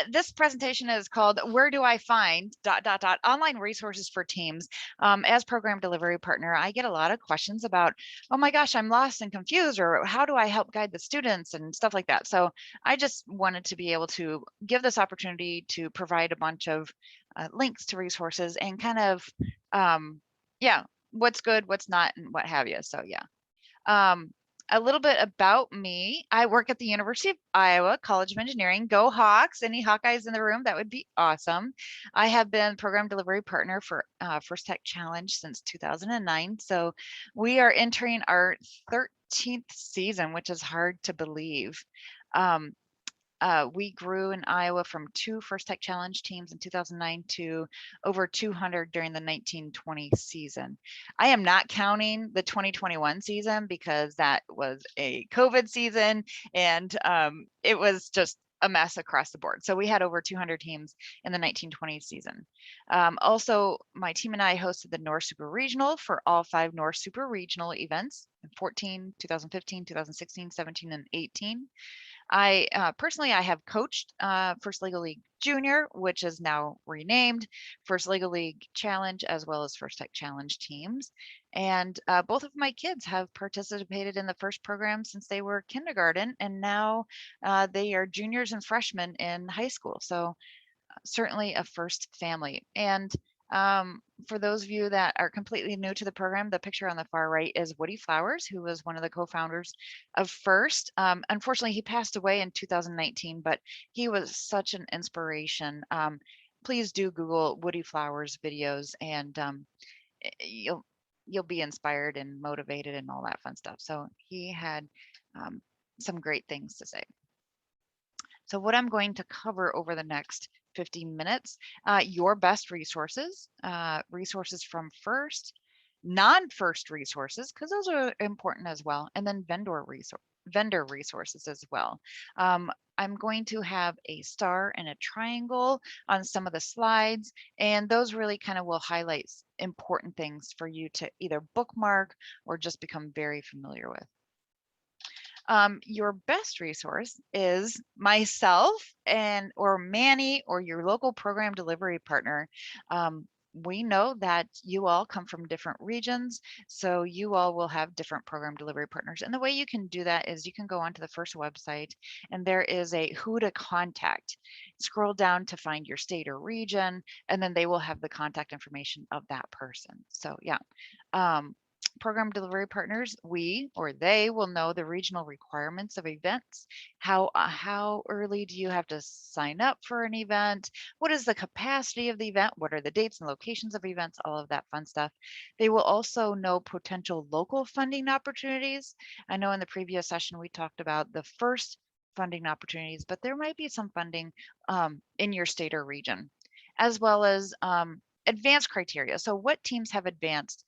This presentation is called "Where Do I Find ... Online Resources for Teams?" As program delivery partner, I get a lot of questions about, oh my gosh, I'm lost and confused, or how do I help guide the students and stuff like that. So I just wanted to be able to give this opportunity to provide a bunch of links to resources and kind of, yeah, what's good, what's not, and what have you. So yeah. A little bit about me. I work at the University of Iowa College of Engineering. Go Hawks. Any Hawkeyes in the room? That would be awesome. I have been program delivery partner for First Tech Challenge since 2009. So we are entering our 13th season, which is hard to believe. We grew in Iowa from 2 First Tech Challenge teams in 2009 to over 200 during the 1920 season. I am not counting the 2021 season because that was a COVID season, and it was just a mess across the board. So we had over 200 teams in the 1920 season. Also, my team and I hosted the North Super Regional for all 5 North Super Regional events in 2015, 2016, 17, and 18. I personally have coached First Legal League Junior, which is now renamed First Legal League Challenge, as well as First Tech Challenge teams. And both of my kids have participated in the first program since they were kindergarten, and now they are juniors and freshmen in high school. So certainly a first family. And for those of you that are completely new to the program, the picture on the far right is Woody Flowers, who was one of the co-founders of First. Unfortunately, he passed away in 2019, but he was such an inspiration. Please do Google Woody Flowers videos, and you'll be inspired and motivated and all that fun stuff. So he had some great things to say. So what I'm going to cover over the next 15 minutes, your best resources, resources from First, non-First resources, because those are important as well, and then vendor resources as well. I'm going to have a star and a triangle on some of the slides, and those really kind of will highlight important things for you to either bookmark or just become very familiar with. Your best resource is myself or Manny or your local program delivery partner. We know that you all come from different regions, so you all will have different program delivery partners. And the way you can do that is you can go onto the First website, and there is a who to contact. Scroll down to find your state or region, and then they will have the contact information of that person. So yeah. Program delivery partners, we or they will know the regional requirements of events. How early do you have to sign up for an event? What is the capacity of the event? What are the dates and locations of events? All of that fun stuff. They will also know potential local funding opportunities. I know in the previous session we talked about the first funding opportunities, but there might be some funding in your state or region, as well as advanced criteria. So what teams have advanced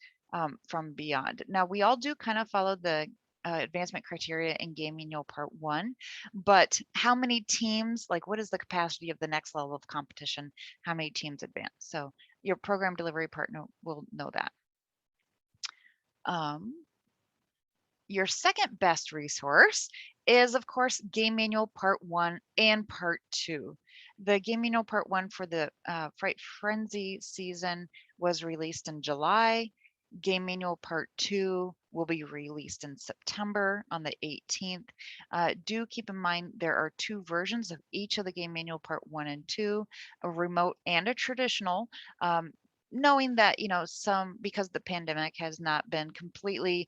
from beyond. Now, we all do kind of follow the advancement criteria in Game Manual Part 1, but how many teams, like what is the capacity of the next level of competition, how many teams advance? So your program delivery partner will know that. Your second best resource is, of course, Game Manual Part 1 and Part 2. The Game Manual Part 1 for the Fright Frenzy season was released in July. Game Manual Part 2 will be released in September on the 18th. Do keep in mind there are 2 versions of each of the Game Manual Part 1 and 2, a remote and a traditional. Knowing that, because the pandemic has not been completely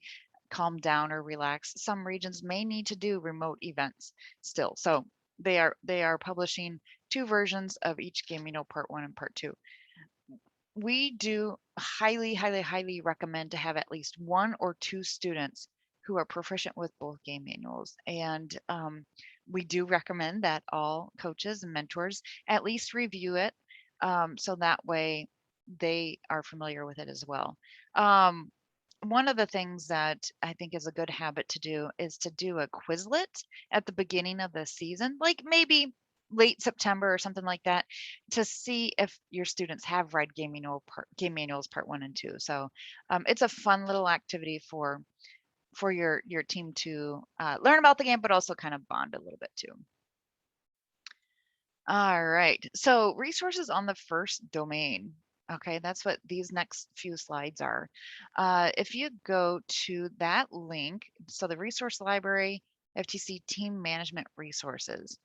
calmed down or relaxed, some regions may need to do remote events still. So they are publishing 2 versions of each Game Manual Part 1 and Part 2. We do highly recommend to have at least 1 or 2 students who are proficient with both game manuals. And we do recommend that all coaches and mentors at least review it, so that way they are familiar with it as well. One of the things that I think is a good habit to do is to do a Quizlet at the beginning of the season, like maybe late September or something like that, to see if your students have read Game Manuals Part 1 and 2. So it's a fun little activity for your team to learn about the game, but also kind of bond a little bit too. All right. So resources on the first domain. Okay, that's what these next few slides are. If you go to that link, so the resource library, FTC team management resources.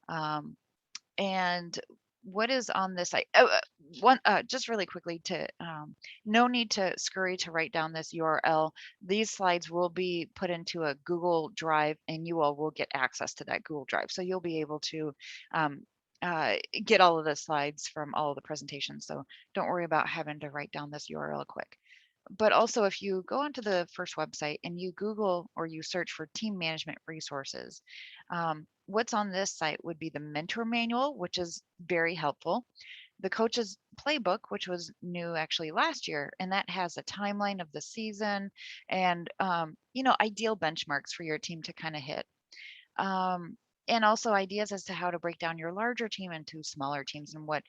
Um, and what is on this site? Just really quickly to, no need to scurry to write down this URL. These slides will be put into a Google Drive and you all will get access to that Google Drive. So you'll be able to um, get all of the slides from all of the presentations. So don't worry about having to write down this URL quick. But also if you go onto the first website and you Google or you search for team management resources, what's on this site would be the mentor manual, which is very helpful. The coach's playbook, which was new actually last year, and that has a timeline of the season and, ideal benchmarks for your team to kind of hit. And also ideas as to how to break down your larger team into smaller teams and what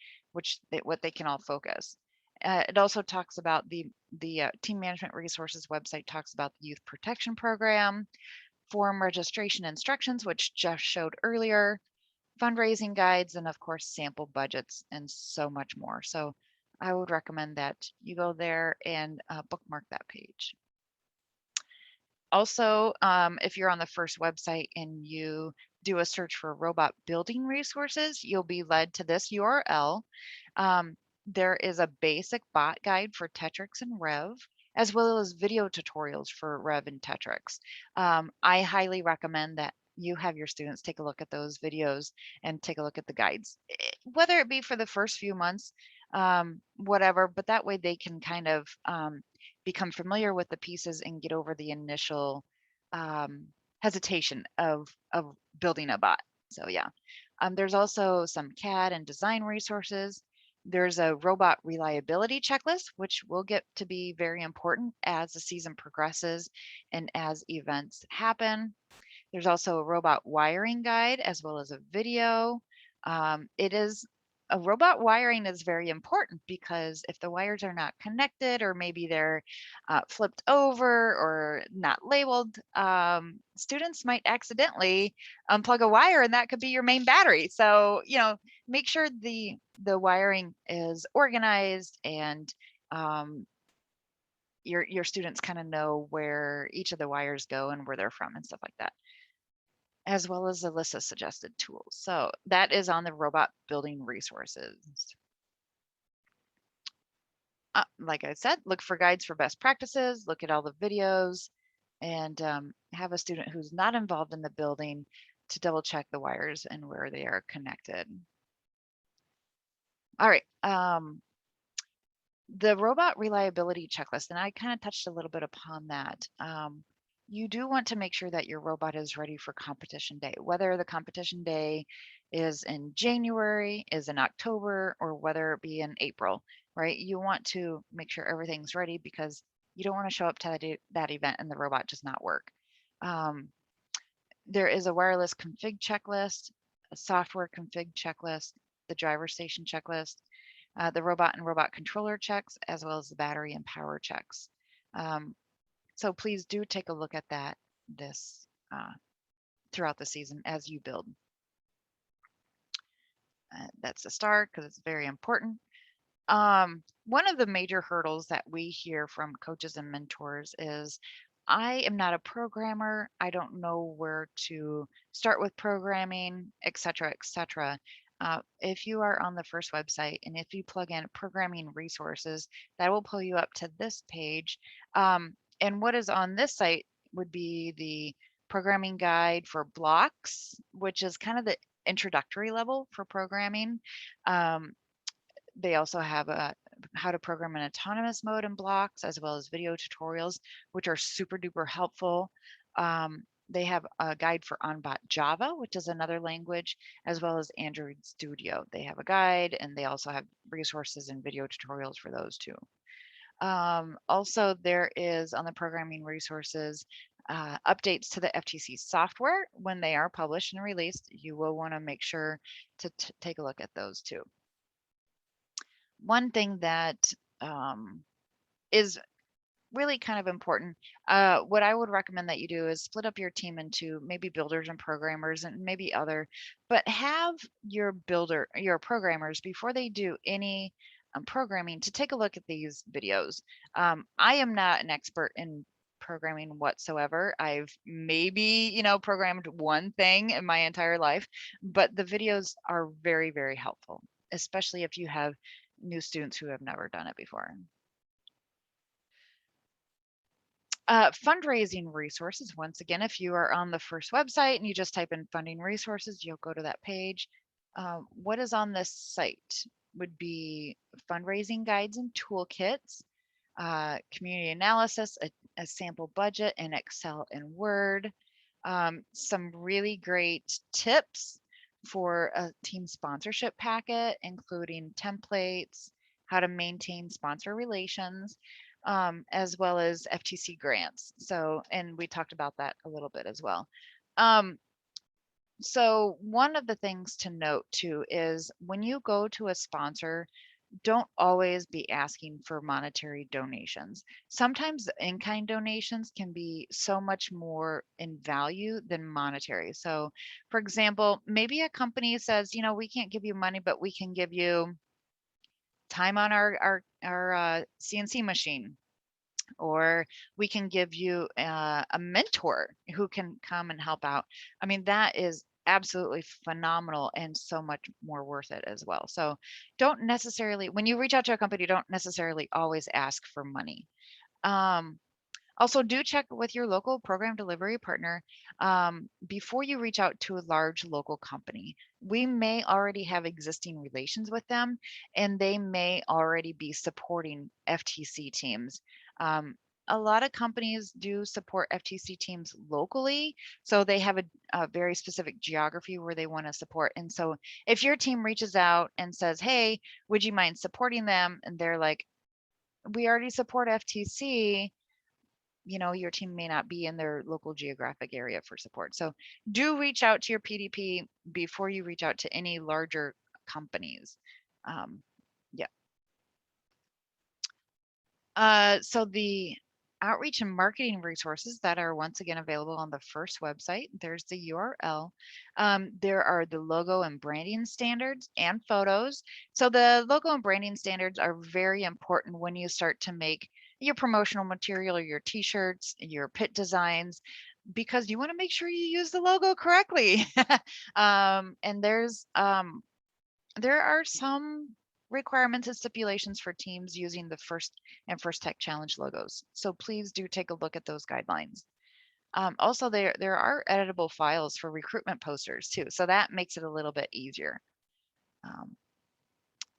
they can all focus. It also talks about the team management resources website talks about the youth protection program, form registration instructions, which Jeff showed earlier, fundraising guides, and of course sample budgets and so much more. So I would recommend that you go there and bookmark that page. Also, if you're on the first website and you do a search for robot building resources, you'll be led to this URL. There is a basic bot guide for Tetrix and Rev, as well as video tutorials for Rev and Tetrix. I highly recommend that you have your students take a look at those videos and take a look at the guides, whether it be for the first few months, whatever, but that way they can kind of become familiar with the pieces and get over the initial hesitation of building a bot. So yeah, there's also some CAD and design resources. There's a robot reliability checklist, which will get to be very important as the season progresses and as events happen. There's also a robot wiring guide as well as a video. It is a robot wiring is very important because if the wires are not connected or maybe they're flipped over or not labeled, students might accidentally unplug a wire and that could be your main battery. So, make sure the wiring is organized and your students kind of know where each of the wires go and where they're from and stuff like that, as well as a list of suggested tools. So that is on the robot building resources. Like I said, look for guides for best practices, look at all the videos, and have a student who's not involved in the building to double check the wires and where they are connected. All right. The robot reliability checklist, and I kind of touched a little bit upon that. You do want to make sure that your robot is ready for competition day, whether the competition day is in January, is in October, or whether it be in April, right? You want to make sure everything's ready because you don't want to show up to that event and the robot does not work. There is a wireless config checklist, a software config checklist, the driver station checklist, the robot and robot controller checks, as well as the battery and power checks. So please do take a look at that throughout the season as you build. That's a start because it's very important. One of the major hurdles that we hear from coaches and mentors is, I am not a programmer. I don't know where to start with programming, et cetera, et cetera. If you are on the first website and if you plug in programming resources, that will pull you up to this page. And what is on this site would be the programming guide for blocks, which is kind of the introductory level for programming. They also have how to program in autonomous mode in blocks, as well as video tutorials, which are super duper helpful. They have a guide for OnBot Java, which is another language, as well as Android Studio. They have a guide and they also have resources and video tutorials for those too. Also, there is on the programming resources updates to the FTC software when they are published and released. You will want to make sure to take a look at those too. One thing that is really kind of important. What I would recommend that you do is split up your team into maybe builders and programmers and maybe other, but have your programmers, before they do any programming, to take a look at these videos. I am not an expert in programming whatsoever. I've maybe, programmed one thing in my entire life, but the videos are very, very helpful, especially if you have new students who have never done it before. Fundraising resources. Once again, if you are on the first website and you just type in funding resources, you'll go to that page. What is on this site would be fundraising guides and toolkits, community analysis, a sample budget in Excel and Word, some really great tips for a team sponsorship packet, including templates, how to maintain sponsor relations, as well as FTC grants. So, and we talked about that a little bit as well. So one of the things to note too is when you go to a sponsor, don't always be asking for monetary donations. Sometimes in-kind donations can be so much more in value than monetary. So for example, maybe a company says, we can't give you money, but we can give you time on our CNC machine, or we can give you a mentor who can come and help out. I mean, that is absolutely phenomenal and so much more worth it as well. So don't necessarily, when you reach out to a company, don't necessarily always ask for money. Also, do check with your local program delivery partner before you reach out to a large local company. We may already have existing relations with them, and they may already be supporting FTC teams. A lot of companies do support FTC teams locally, so they have a very specific geography where they want to support. And so if your team reaches out and says, hey, would you mind supporting them? And they're like, we already support FTC, your team may not be in their local geographic area for support. So do reach out to your PDP before you reach out to any larger companies. Yeah. So the outreach and marketing resources that are once again available on the first website, there's the URL. There are the logo and branding standards and photos. So the logo and branding standards are very important when you start to make your promotional material or your t-shirts, your pit designs, because you want to make sure you use the logo correctly. And there are some requirements and stipulations for teams using the First and First Tech Challenge logos. So please do take a look at those guidelines. Also, there are editable files for recruitment posters too, so that makes it a little bit easier.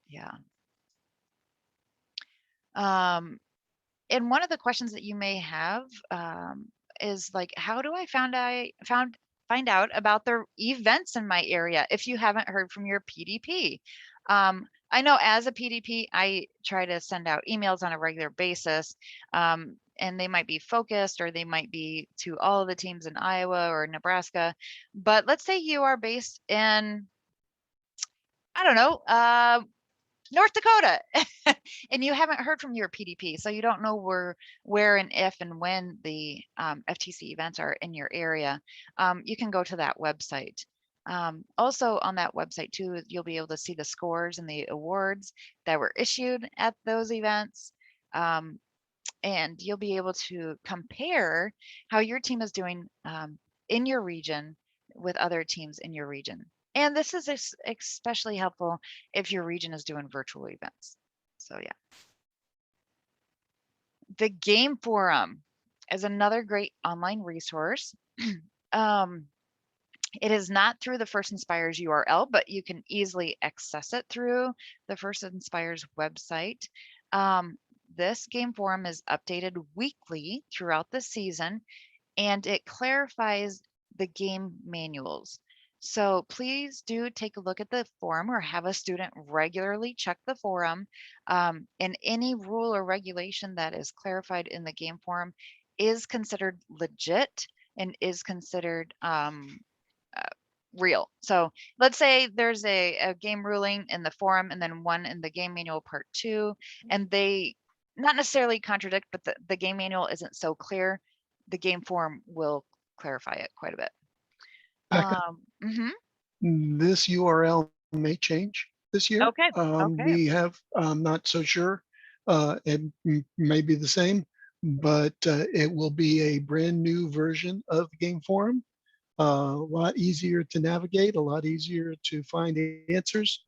Yeah. And one of the questions that you may have is like, how do I find out about the events in my area if you haven't heard from your PDP? I know as a PDP, I try to send out emails on a regular basis, and they might be focused or they might be to all of the teams in Iowa or Nebraska. But let's say you are based in, I don't know, North Dakota, and you haven't heard from your PDP, so you don't know where and if and when the FTC events are in your area. You can go to that website. Also on that website too, you'll be able to see the scores and the awards that were issued at those events. And you'll be able to compare how your team is doing in your region with other teams in your region. And this is especially helpful if your region is doing virtual events. So yeah. The Game Forum is another great online resource. It is not through the First Inspires URL, but you can easily access it through the First Inspires website. This game forum is updated weekly throughout the season, and it clarifies the game manuals. So please do take a look at the forum or have a student regularly check the forum. And any rule or regulation that is clarified in the game forum is considered legit and is considered real. So let's say there's a game ruling in the forum and then one in the game manual part 2, and they not necessarily contradict, but the game manual isn't so clear. The game forum will clarify it quite a bit. Becca, Mhm. this URL may change this year. Okay. Okay. We have, I'm not so sure. It may be the same, but it will be a brand new version of the game forum. A lot easier to navigate, a lot easier to find answers.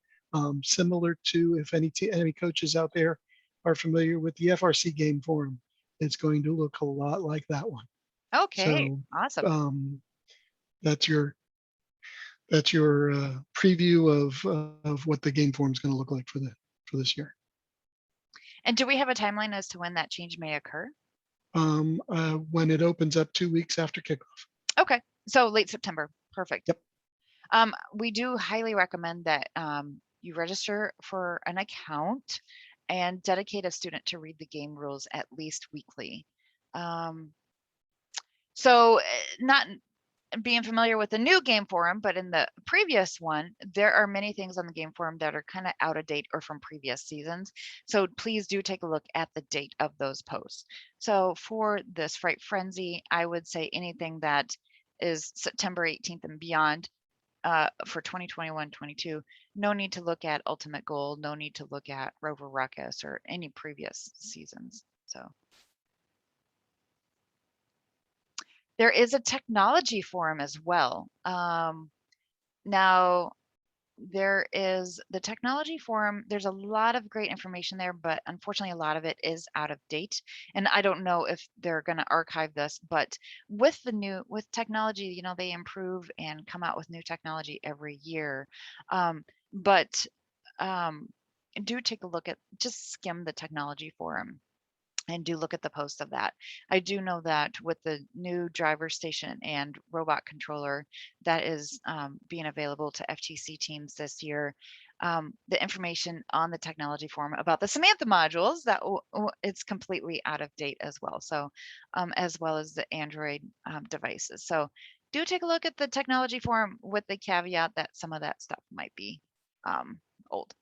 Similar to, if any coaches out there are familiar with the FRC game forum, it's going to look a lot like that one. Okay. So Awesome. um, that's your preview of what the game forum is going to look like for this year. And do we have a timeline as to when that change may occur? When it opens up 2 weeks after kickoff. Okay. So late September. Perfect. Yep. We do highly recommend that you register for an account and dedicate a student to read the game rules at least weekly. So not being familiar with the new game forum, but in the previous one, there are many things on the game forum that are kind of out of date or from previous seasons. So please do take a look at the date of those posts. So for this Fright Frenzy, I would say anything that is September 18th and beyond for 2021-22, no need to look at Ultimate Goal, no need to look at Rover Ruckus or any previous seasons. So there is a technology forum as well. Now, there is the technology forum. There's a lot of great information there, but unfortunately, a lot of it is out of date. And I don't know if they're going to archive this, but with technology, you know, they improve and come out with new technology every year. But do take a look at, just skim the technology forum and do look at the post of that. I do know that with the new driver station and robot controller that is being available to FTC teams this year, the information on the technology forum about the Samantha modules, that it's completely out of date as well. So as well as the Android devices. So do take a look at the technology forum with the caveat that some of that stuff might be old.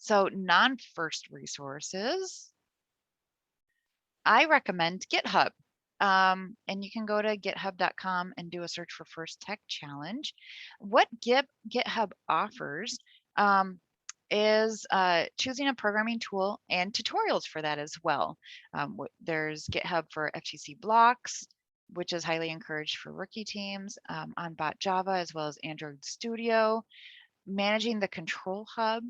So non-FIRST resources, I recommend GitHub. And you can go to github.com and do a search for First Tech Challenge. What GitHub offers is choosing a programming tool and tutorials for that as well. There's GitHub for FTC blocks, which is highly encouraged for rookie teams, on Bot Java, as well as Android Studio, managing the control hub,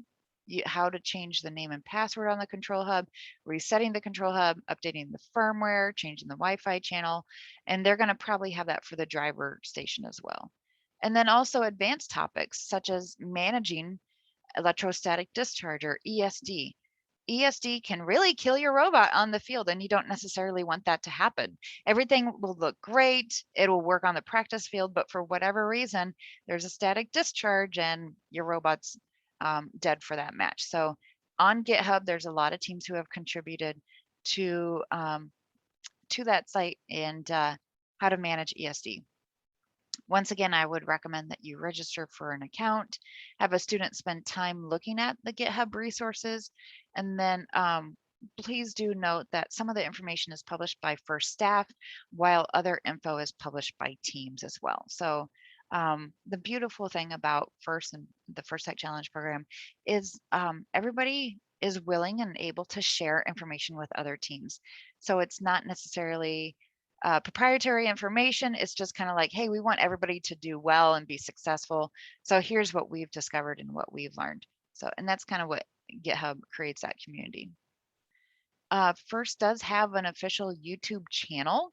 how to change the name and password on the control hub, resetting the control hub, updating the firmware, changing the Wi-Fi channel, and they're going to probably have that for the driver station as well. And then also advanced topics such as managing electrostatic discharge or ESD. ESD can really kill your robot on the field, and you don't necessarily want that to happen. Everything will look great, it will work on the practice field, but for whatever reason, there's a static discharge and your robot's dead for that match. So on GitHub, there's a lot of teams who have contributed to that site and how to manage ESD. Once again, I would recommend that you register for an account, have a student spend time looking at the GitHub resources, and then please do note that some of the information is published by FIRST staff, while other info is published by teams as well. So the beautiful thing about FIRST and the First Tech Challenge program is everybody is willing and able to share information with other teams. So it's not necessarily proprietary information. It's just kind of like, hey, we want everybody to do well and be successful. So here's what we've discovered and what we've learned. So, and that's kind of what GitHub creates, that community. FIRST does have an official YouTube channel.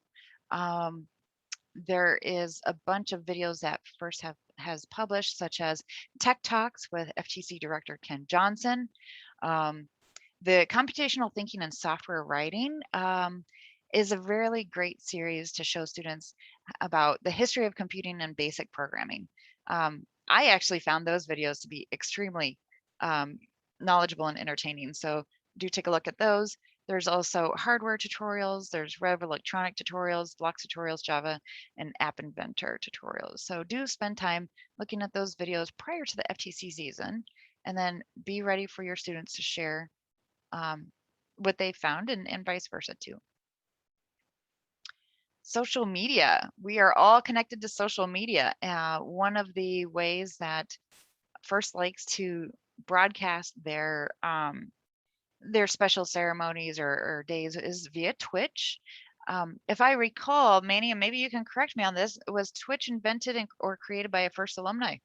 There is a bunch of videos that FIRST has published, such as Tech Talks with FTC Director Ken Johnson, the Computational Thinking and Software Writing, is a really great series to show students about the history of computing and basic programming. I actually found those videos to be extremely knowledgeable and entertaining. So do take a look at those. There's also hardware tutorials, there's Rev Electronic tutorials, Blocks tutorials, Java, and App Inventor tutorials. So do spend time looking at those videos prior to the FTC season, and then be ready for your students to share what they found, and vice versa too. Social media. We are all connected to social media. One of the ways that First likes to broadcast their special ceremonies or days is via Twitch. If I recall, Manny, and maybe you can correct me on this, was Twitch invented or created by a First alumni?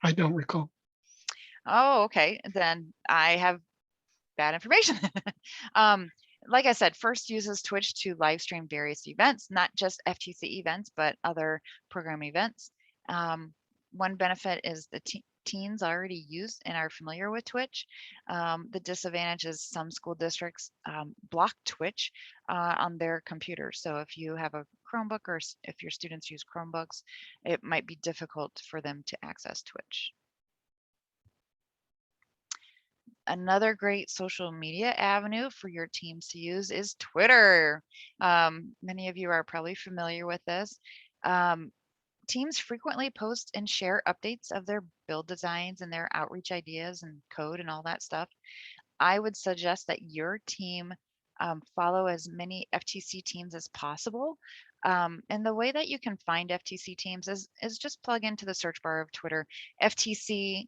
I don't recall. Oh, okay. Then I have bad information. Like I said, First uses Twitch to live stream various events, not just FTC events, but other program events. One benefit is the teens already use and are familiar with Twitch. The disadvantage is some school districts block Twitch on their computers. So if you have a Chromebook or if your students use Chromebooks, it might be difficult for them to access Twitch. Another great social media avenue for your teams to use is Twitter. Many of you are probably familiar with this. Teams frequently post and share updates of their build designs and their outreach ideas and code and all that stuff. I would suggest that your team follow as many FTC teams as possible. And the way that you can find FTC teams is just plug into the search bar of Twitter, FTC,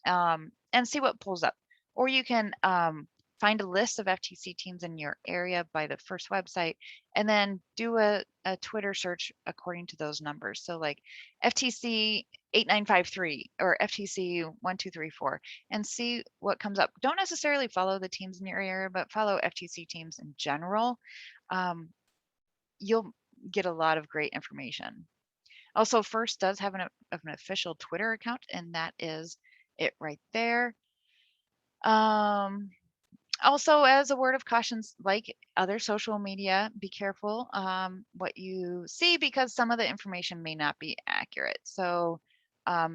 and see what pulls up. Or you can find a list of FTC teams in your area by the First website, and then do a Twitter search according to those numbers. So like FTC 8953 or FTC 1234, and see what comes up. Don't necessarily follow the teams in your area, but follow FTC teams in general. You'll get a lot of great information. Also, First does have an official Twitter account, and that is it right there. Also, as a word of caution, like other social media, be careful what you see, because some of the information may not be accurate. So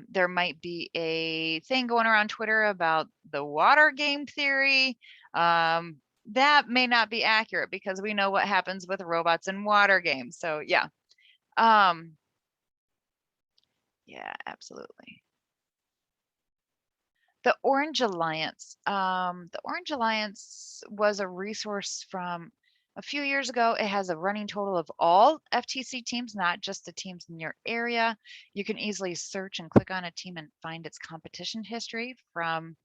there might be a thing going around Twitter about the water game theory. That may not be accurate, because we know what happens with robots in water games. So yeah. Yeah, absolutely. The Orange Alliance. The Orange Alliance was a resource from a few years ago. It has a running total of all FTC teams, not just the teams in your area. You can easily search and click on a team and find its competition history from,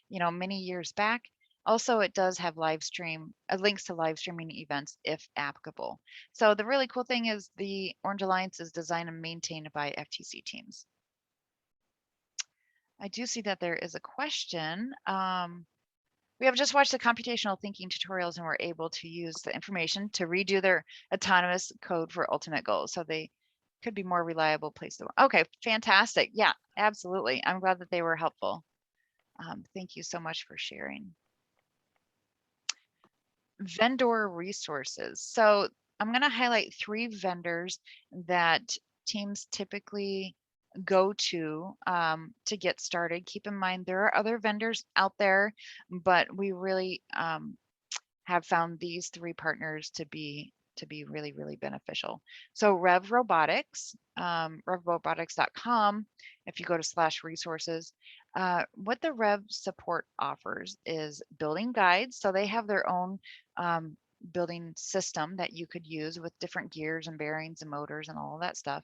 many years back. Also, it does have links to live streaming events if applicable. So the really cool thing is the Orange Alliance is designed and maintained by FTC teams. I do see that there is a question. We have just watched the computational thinking tutorials, and we're able to use the information to redo their autonomous code for ultimate goals. So they could be more reliable place to. Okay, fantastic. Yeah, absolutely. I'm glad that they were helpful. Thank you so much for sharing. Vendor resources. So I'm going to highlight 3 vendors that teams typically go to get started. Keep in mind there are other vendors out there, but we really have found these 3 partners to be really, really beneficial. So Rev Robotics, revrobotics.com, if you go to /resources, what the Rev support offers is building guides. So they have their own building system that you could use with different gears and bearings and motors and all of that stuff.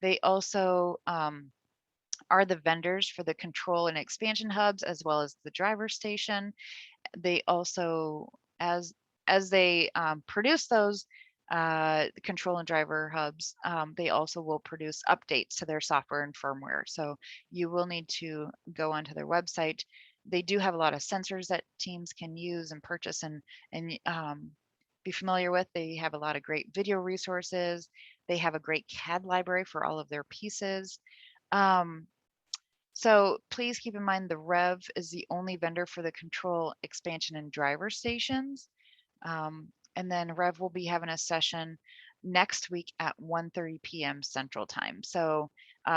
They also are the vendors for the control and expansion hubs, as well as the driver station. They also, as they produce those control and driver hubs, they also will produce updates to their software and firmware. So you will need to go onto their website. They do have a lot of sensors that teams can use and purchase and be familiar with. They have a lot of great video resources. They have a great CAD library for all of their pieces. So please keep in mind the Rev is the only vendor for the control, expansion, and driver stations. And then Rev will be having a session next week at 1:30 p.m. Central Time. So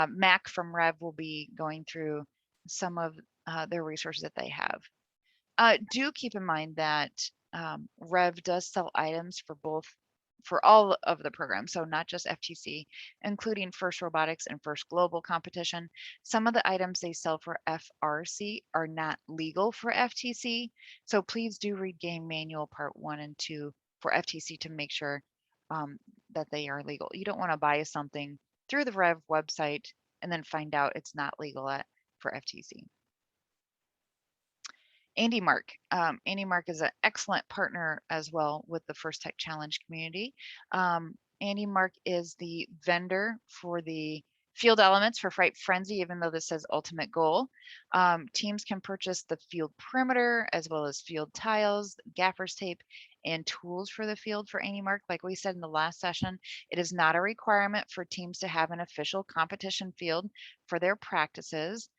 Mac from Rev will be going through some of their resources that they have. Do keep in mind that Rev does sell items for both for all of the programs, so not just FTC, including First Robotics and First Global Competition. Some of the items they sell for FRC are not legal for FTC, so please do read Game Manual Part 1 and 2 for FTC to make sure that they are legal. You don't want to buy something through the Rev website and then find out it's not legal for FTC. Andy Mark. Andy Mark is an excellent partner as well with the First Tech Challenge community. Andy Mark is the vendor for the field elements for Fright Frenzy, even though this says ultimate goal. Teams can purchase the field perimeter as well as field tiles, gaffer's tape, and tools for the field for Andy Mark. Like we said in the last session, it is not a requirement for teams to have an official competition field for their practices.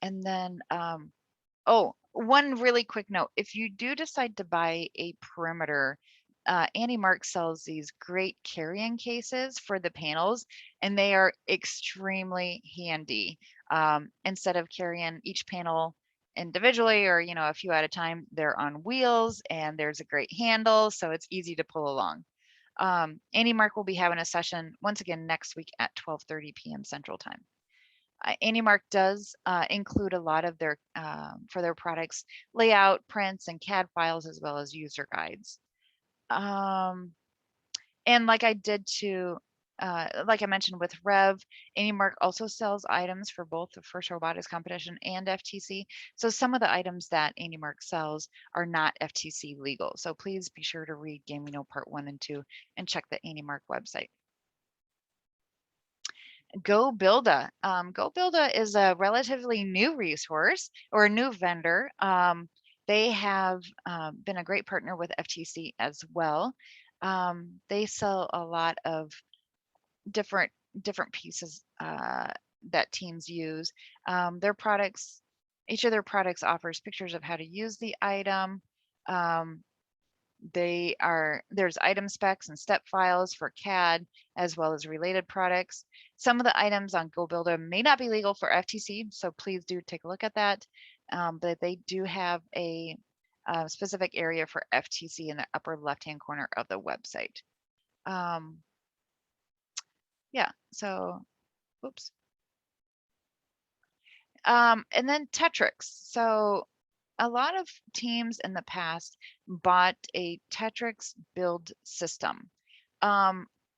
And then, oh, one really quick note. If you do decide to buy a perimeter, Andy Mark sells these great carrying cases for the panels, and they are extremely handy. Instead of carrying each panel individually or, you know, a few at a time, they're on wheels and there's a great handle, so it's easy to pull along. Andy Mark will be having a session once again next week at 12:30 p.m. Central Time. Andy Mark does include a lot of their, for their products, layout, prints, and CAD files, as well as user guides. And like I did to, like I mentioned with Rev, Andy Mark also sells items for both the First Robotics Competition and FTC. So some of the items that Andy Mark sells are not FTC legal. So please be sure to read Game Manual Part 1 and 2 and check the Andy Mark website. GoBuilder. GoBuilder is a relatively new resource or a new vendor. They have been a great partner with FTC as well. They sell a lot of different pieces that teams use. Their products, each of their products offers pictures of how to use the item. There's item specs and step files for CAD as well as related products. Some of the items on GoBuilder may not be legal for FTC, so please do take a look at that. But they do have a specific area for FTC in the upper left-hand corner of the website. Yeah, so, oops. And then Tetrix. So a lot of teams in the past bought a Tetrix build system.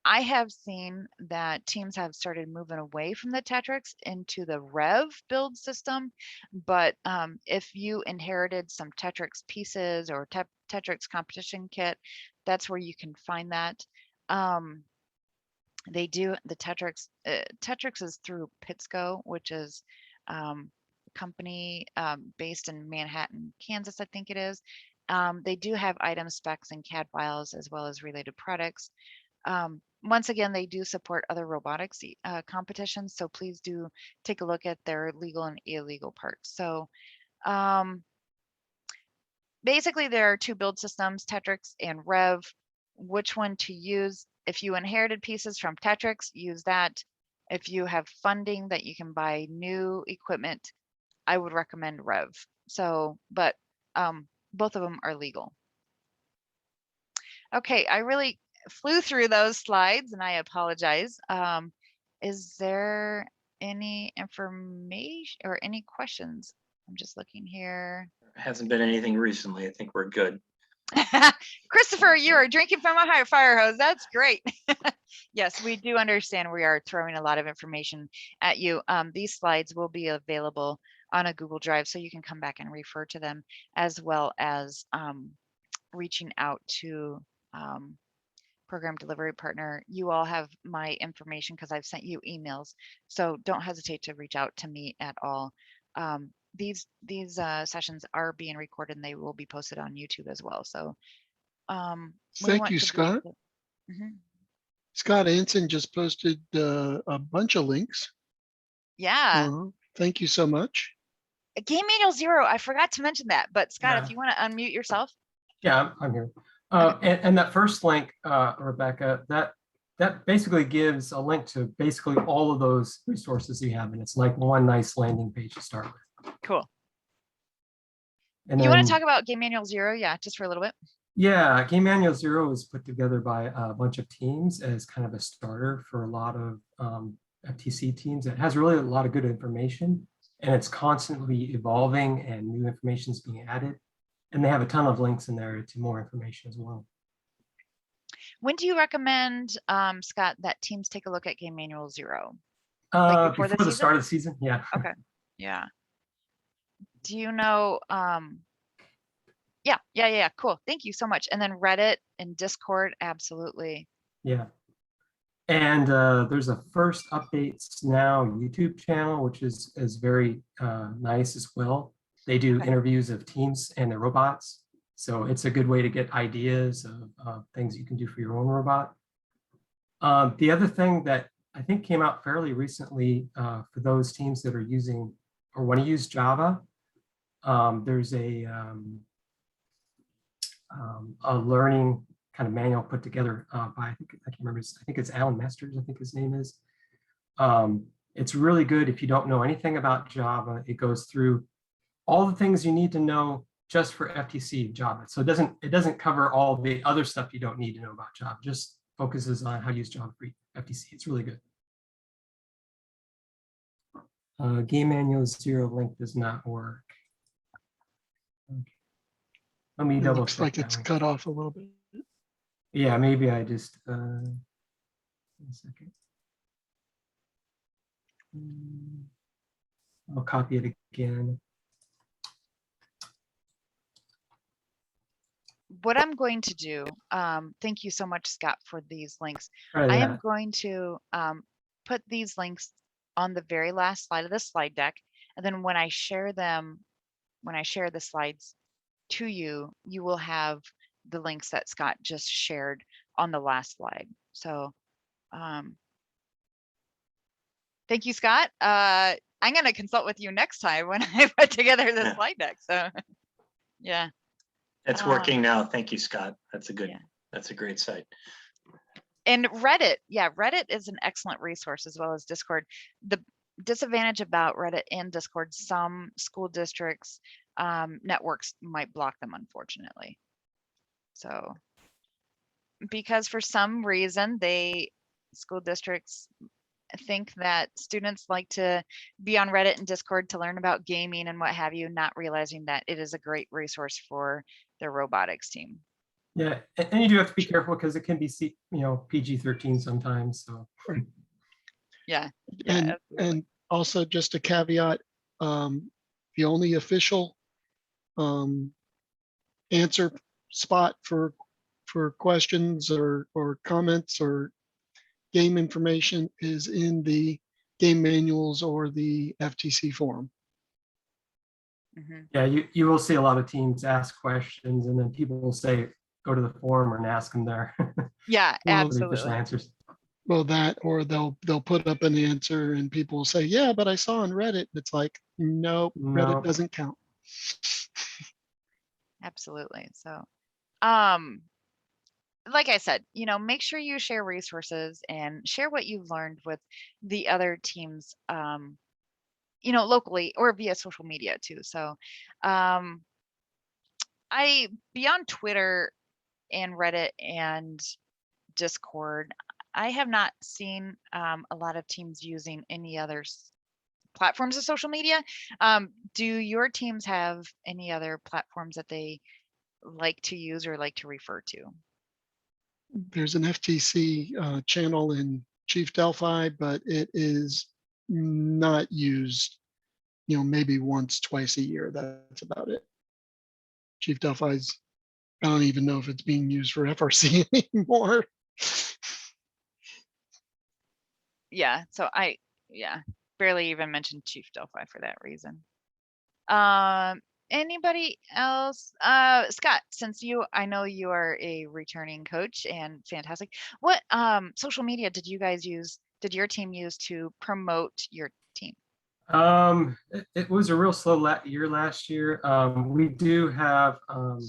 I have seen that teams have started moving away from the Tetrix into the Rev build system. But if you inherited some Tetrix pieces or Tetrix competition kit, that's where you can find that. They do the Tetrix. Tetrix is through Pitsco, which is company based in Manhattan, Kansas, I think it is. They do have item specs and CAD files as well as related products. Once again, they do support other robotics competitions, so please do take a look at their legal and illegal parts. So basically, there are two build systems, Tetrix and Rev. Which one to use? If you inherited pieces from Tetrix, use that. If you have funding that you can buy new equipment, I would recommend Rev. So, but both of them are legal. Okay, I really flew through those slides and I apologize. Is there any information or any questions? I'm just looking here. Hasn't been anything recently. I think we're good. Christopher, you are drinking from a fire hose. That's great. Yes, we do understand we are throwing a lot of information at you. These slides will be available on a Google Drive, so you can come back and refer to them, as well as reaching out to program delivery partner. You all have my information because I've sent you emails, so don't hesitate to reach out to me at all. These sessions are being recorded and they will be posted on YouTube as well. So thank you, Scott. Scott Anson just posted a bunch of links. Yeah. Thank you so much. Game Manual 0, I forgot to mention that, but Scott, if you want to unmute yourself. Yeah, I'm here. Okay. And that first link, Rebecca, that basically gives a link to basically all of those resources you have, and it's like one nice landing page to start with. Cool. And you want to talk about Game Manual 0? Yeah, just for a little bit. Yeah, Game Manual Zero was put together by a bunch of teams as kind of a starter for a lot of FTC teams. It has really a lot of good information, and it's constantly evolving and new information is being added. And they have a ton of links in there to more information as well. When do you recommend, Scott, that teams take a look at Game Manual Zero? Before the the season? start of the season, yeah. Okay, yeah. Do you know, yeah, cool. Thank you so much. And then Reddit and Discord, absolutely. Yeah. And there's a First Updates Now YouTube channel, which is very nice as well. They do Okay. interviews of teams and their robots. So it's a good way to get ideas of things you can do for your own robot. The other thing that I think came out fairly recently for those teams that are using or want to use Java, there's a learning kind of manual put together by, I can't remember, I think it's Alan Masters, I think his name is. It's really good if you don't know anything about Java. It goes through all the things you need to know just for FTC Java. So it doesn't cover all the other stuff you don't need to know about Java. Just focuses on how to use Java for FTC. It's really good. Game Manual Zero link does not work. Okay. Let me It double looks check like that it's one. cut off a little bit. Yeah, maybe I just, 1 second. I'll copy it again. What I'm going to do, thank you so much, Scott, for these links. Try I am that. going to put these links on the very last slide of the slide deck. And then when I share them, when I share the slides to you, you will have the links that Scott just shared on the last slide. So thank you, Scott. I'm going to consult with you next time when I put together the slide deck. So yeah. It's working now. Thank you, Scott. That's a good, Yeah. that's a great site. And Reddit, yeah, Reddit is an excellent resource as well as Discord. The disadvantage about Reddit and Discord, some school districts, networks might block them, unfortunately. So, because for some reason school districts think that students like to be on Reddit and Discord to learn about gaming and what have you, not realizing that it is a great resource for their robotics team. Yeah, and you do have to be careful because it can be, PG-13 sometimes. So Yeah. And also just a caveat, the only official answer spot for questions or comments or game information is in the game manuals or the FTC forum. Mm-hmm. yeah, you will see a lot of teams ask questions, and then people will say, go to the forum and ask them there. Yeah, Well, The official absolutely. answers. Well, that, or they'll put up an answer and people will say, yeah, but I saw on Reddit. It's like, nope, Reddit No. doesn't count. Absolutely. So, like I said, make sure you share resources and share what you've learned with the other teams, locally or via social media too. So, beyond Twitter and Reddit and Discord, I have not seen a lot of teams using any other platforms of social media. Do your teams have any other platforms that they like to use or like to refer to? There's an FTC channel in Chief Delphi, but it is not used, maybe once, twice a year. That's about it. Chief Delphi's, I don't even know if it's being used for FRC anymore. Yeah, so I barely even mentioned Chief Delphi for that reason. Anybody else? Scott, since I know you are a returning coach and fantastic, what social media did your team use to promote your team? It was a real slow year last year. We do have, of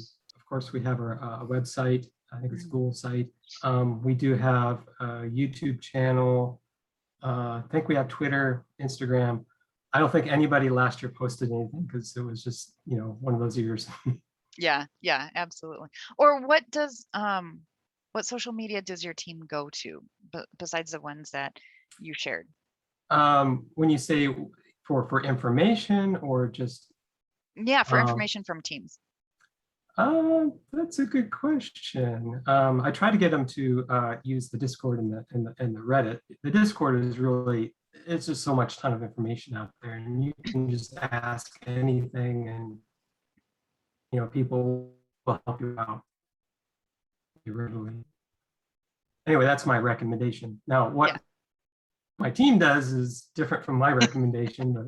course, we have our website. I think it's a Google site. We do have a YouTube channel. I think we have Twitter, Instagram. I don't think anybody last year posted anything because it was just, one of those years. Yeah, yeah, absolutely. Or what social media does your team go to besides the ones that you shared? When you say for information or just, Yeah, for um, information from teams. that's a good question. I try to get them to use the Discord and the Reddit. The Discord is really, it's just so much ton of information out there, and you can just ask anything, and people will help you out readily. Anyway, that's my recommendation. Now, what Yeah. my team does is different from my recommendation, but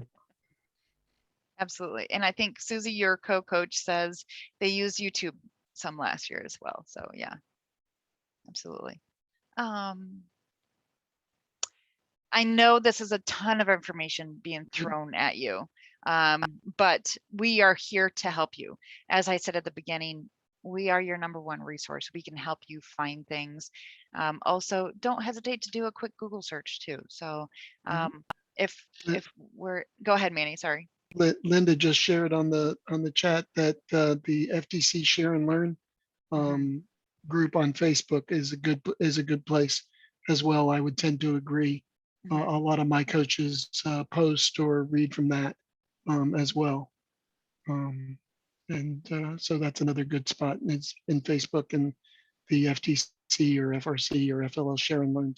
Absolutely. And I think Susie, your co-coach, says they used YouTube some last year as well. So yeah, absolutely. I know this is a ton of information being thrown at you, but we are here to help you. As I said at the beginning, we are your #1 resource. We can help you find things. Also, don't hesitate to do a quick Google search too. So if go ahead, Manny, sorry. Linda just shared on the chat that the FTC Share and Learn group on Facebook is a good place as well. I would tend to agree. A lot of my coaches post or read from that as well. So that's another good spot. And it's in Facebook, and the FTC or FRC or FLL Share and Learn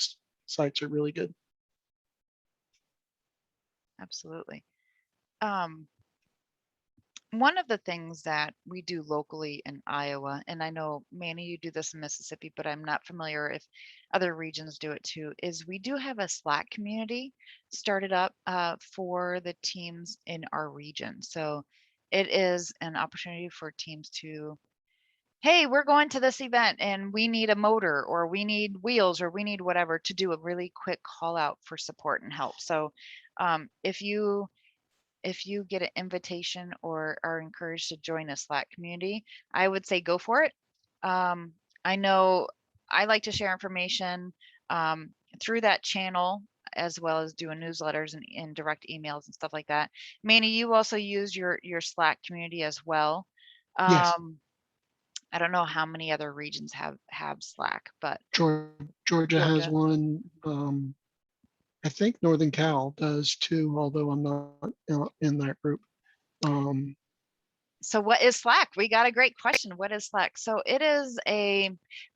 sites are really good. Absolutely. One of the things that we do locally in Iowa, and I know, Manny, you do this in Mississippi, but I'm not familiar if other regions do it too, is we do have a Slack community started up for the teams in our region. So it is an opportunity for teams to, hey, we're going to this event and we need a motor, or we need wheels, or we need whatever, to do a really quick call out for support and help. So if you get an invitation or are encouraged to join a Slack community, I would say go for it. I know I like to share information through that channel, as well as doing newsletters and direct emails and stuff like that. Manny, you also use your Slack community as well. Yes, I don't know how many other regions have Slack, but Georgia has Georgia. one. I think Northern Cal does too, although I'm not in that group. So what is Slack? We got a great question. What is Slack? So it is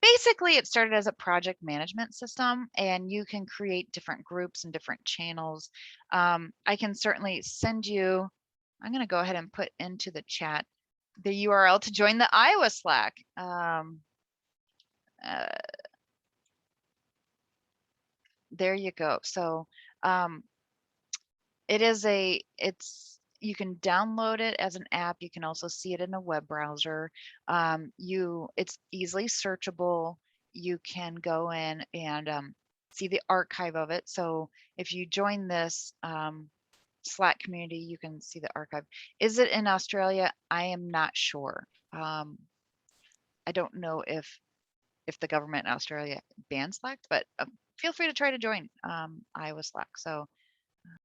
basically it started as a project management system, and you can create different groups and different channels. I can certainly send you, I'm going to go ahead and put into the chat the URL to join the Iowa Slack. There you go. So you can download it as an app. You can also see it in a web browser. It's easily searchable. You can go in and see the archive of it. So if you join this Slack community, you can see the archive. Is it in Australia? I am not sure. I don't know if the government in Australia bans Slack, but feel free to try to join Iowa Slack. So